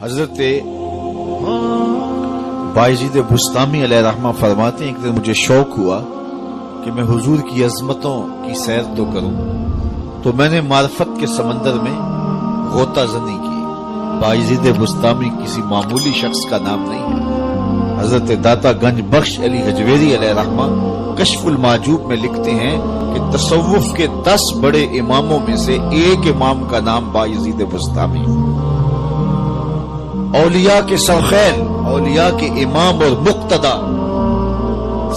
حضرت بایزید بسطامی علیہ رحمہ فرماتے ہیں، ایک دن مجھے شوق ہوا کہ میں حضور کی عظمتوں کی سیر تو کروں، تو میں نے معرفت کے سمندر میں غوطہ زنی کی۔ بایزید بسطامی کسی معمولی شخص کا نام نہیں ہے۔ حضرت داتا گنج بخش علی حجویری علیہ رحمہ کشف المعجوب میں لکھتے ہیں کہ تصوف کے 10 بڑے اماموں میں سے ایک امام کا نام بایزید بسطامی۔ اولیاء کے سرخیل، اولیاء کے امام اور مقتدا،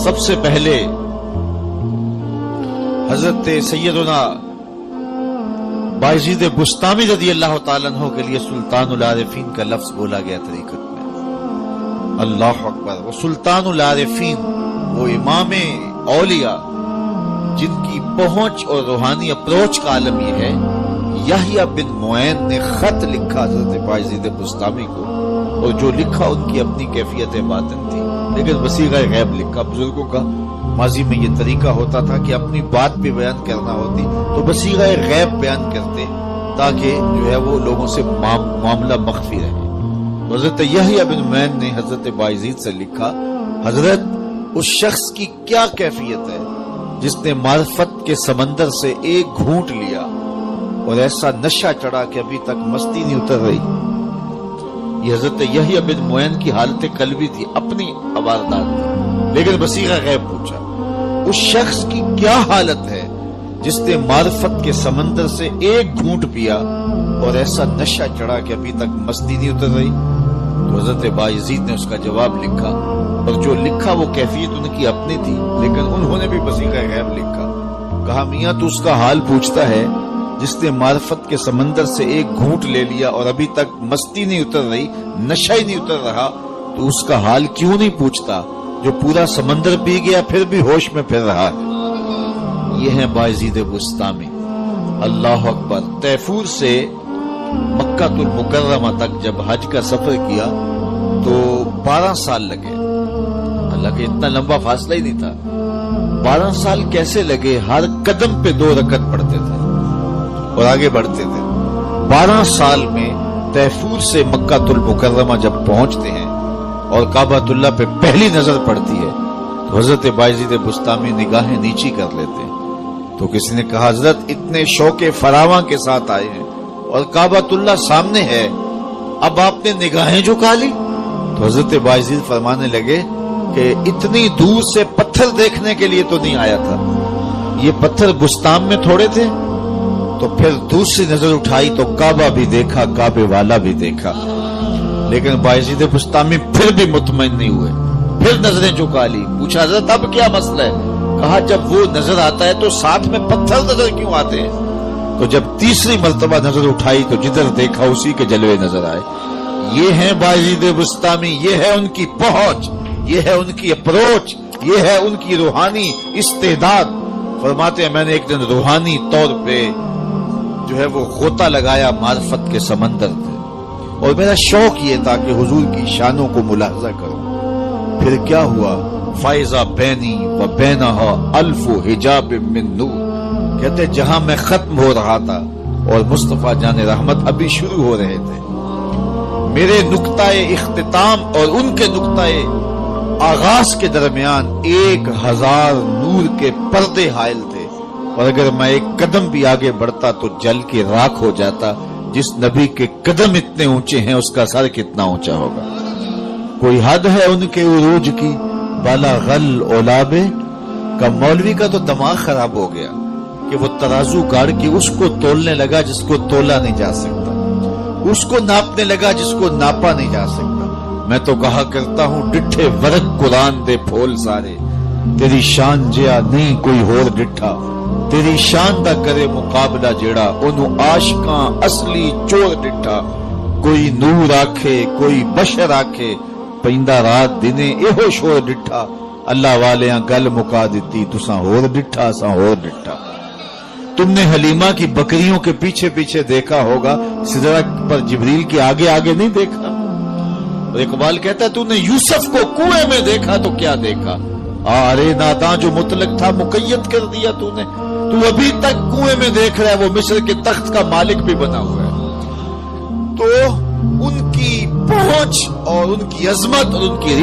سب سے پہلے حضرت سیدنا بایزید بسطامی رضی اللہ تعالیٰ عنہ کے لیے سلطان العارفین کا لفظ بولا گیا طریقت میں۔ اللہ اکبر! وہ سلطان العارفین، وہ امام اولیاء جن کی پہنچ اور روحانی اپروچ کا عالم یہ ہے، یحییٰ بن معین نے خط لکھا حضرت بایزید بسطامی کو، اور جو لکھا ان کی اپنی کیفیت باطن تھی، لیکن بصیغہ غیب لکھا۔ بزرگوں کا ماضی میں یہ طریقہ ہوتا تھا کہ اپنی بات بھی بیان کرنا ہوتی تو بصیغہ غیب بیان کرتے تاکہ جو ہے وہ لوگوں سے معاملہ مخفی رہے۔ حضرت یحییٰ بن معین نے حضرت بایزید سے لکھا، حضرت اس شخص کی کیا کیفیت ہے جس نے معرفت کے سمندر سے ایک گھونٹ لیا اور ایسا نشہ چڑھا کہ ابھی تک مستی نہیں اتر رہی۔ یہ حضرت یحییٰ بن معین کی حالت قلبی تھی، اپنی واردات تھی، لیکن بصیغہ غیب پوچھا، اس شخص کی کیا حالت ہے جس نے معرفت کے سمندر سے ایک گھونٹ پیا اور ایسا نشہ چڑھا کہ ابھی تک مستی نہیں اتر رہی؟ تو حضرت بایزید نے اس کا جواب لکھا، اور جو لکھا وہ کیفیت ان کی اپنی تھی، لیکن انہوں نے بھی بصیغہ غیب لکھا۔ کہا، میاں تو اس کا حال پوچھتا ہے جس نے معرفت کے سمندر سے ایک گھونٹ لے لیا اور ابھی تک مستی نہیں اتر رہی، نشہ ہی نہیں اتر رہا، تو اس کا حال کیوں نہیں پوچھتا جو پورا سمندر پی گیا پھر بھی ہوش میں پھر رہا ہے؟ یہ ہے بایزید بسطامی۔ اللہ اکبر! طیفور سے مکہ المکرمہ تک جب حج کا سفر کیا تو 12 سال لگے۔ حالانکہ اتنا لمبا فاصلہ ہی نہیں تھا، 12 سال کیسے لگے؟ ہر قدم پہ 2 رکعت پڑھتے تھے اور آگے بڑھتے تھے۔ 12 سال میں طیفور سے مکہ المکرمہ جب پہنچتے ہیں اور کعبۃ اللہ پہ پہلی نظر پڑتی ہے تو حضرت بایزید بسطامی نگاہیں نیچی کر لیتے ہیں۔ تو کسی نے کہا، حضرت اتنے شوق فراواں کے ساتھ آئے ہیں اور کعبۃ اللہ سامنے ہے، اب آپ نے نگاہیں جھکا لی؟ تو حضرت بایزید فرمانے لگے کہ اتنی دور سے پتھر دیکھنے کے لیے تو نہیں آیا تھا، یہ پتھر بستان میں تھوڑے تھے؟ تو پھر دوسری نظر اٹھائی تو کعبہ بھی دیکھا، کعبے والا بھی دیکھا۔ لیکن بایزید بسطامی پھر بھی مطمئن نہیں ہوئے، پھر نظریں جھکا لی۔ پوچھا، حضرت اب کیا مسئلہ ہے؟ کہا، جب وہ نظر آتا ہے تو ساتھ میں پتھر نظر کیوں آتے ہیں؟ تو جب تیسری مرتبہ نظر اٹھائی تو جدھر دیکھا اسی کے جلوے نظر آئے۔ یہ ہے بایزید بسطامی، یہ ہے ان کی پہنچ، یہ ہے ان کی اپروچ، یہ ہے ان کی روحانی استعداد۔ فرماتے ہیں، میں نے ایک دن روحانی طور پہ جو ہے وہ غوطہ لگایا معرفت کے سمندر سے، اور میرا شوق یہ تھا کہ حضور کی شانوں کو ملاحظہ کروں۔ پھر کیا ہوا؟ فائزہ بینی و بینہا الف حجاب من نور، کہتے جہاں میں ختم ہو رہا تھا اور مصطفیٰ جان رحمت ابھی شروع ہو رہے تھے، میرے نقطہ اختتام اور ان کے نقطہ آغاز کے درمیان 1000 نور کے پردے حائل تھے، اور اگر میں ایک قدم بھی آگے بڑھتا تو جل کے راکھ ہو جاتا۔ جس نبی کے قدم اتنے اونچے ہیں اس کا سر کتنا اونچا ہوگا؟ کوئی حد ہے ان کے عروج کی، بالا غل اولابے کا۔ مولوی کا تو دماغ خراب ہو گیا کہ وہ ترازو گاڑ کے اس کو تولنے لگا جس کو تولا نہیں جا سکتا، اس کو ناپنے لگا جس کو ناپا نہیں جا سکتا۔ میں تو کہا کرتا ہوں، ڈٹھے ورق قرآن دے پھول سارے، تیری شان جیا نہیں کوئی ہور ڈٹھا، تیری شان دا کرے مقابلہ جیڑا، انہوں عاشقاں اصلی چور ڈٹھا۔ کوئی نور آکھے کوئی بشر آکھے، پیندا رات دنے ایہو شور ڈٹھا، اللہ والیاں گل مکا دیتی، تساں ہور ڈٹھا اساں ہور ڈٹھا۔ تم نے حلیمہ کی بکریوں کے پیچھے پیچھے دیکھا ہوگا، سدرہ پر جبریل کے آگے آگے نہیں دیکھا۔ اور اقبال کہتا ہے، تو نے یوسف کو کنویں میں دیکھا تو کیا دیکھا؟ ارے ناداں جو مطلق تھا مقید کر دیا تو نے، تو ابھی تک کنویں میں دیکھ رہا ہے، وہ مصر کے تخت کا مالک بھی بنا ہوا ہے۔ تو ان کی پہنچ اور ان کی عظمت اور ان کی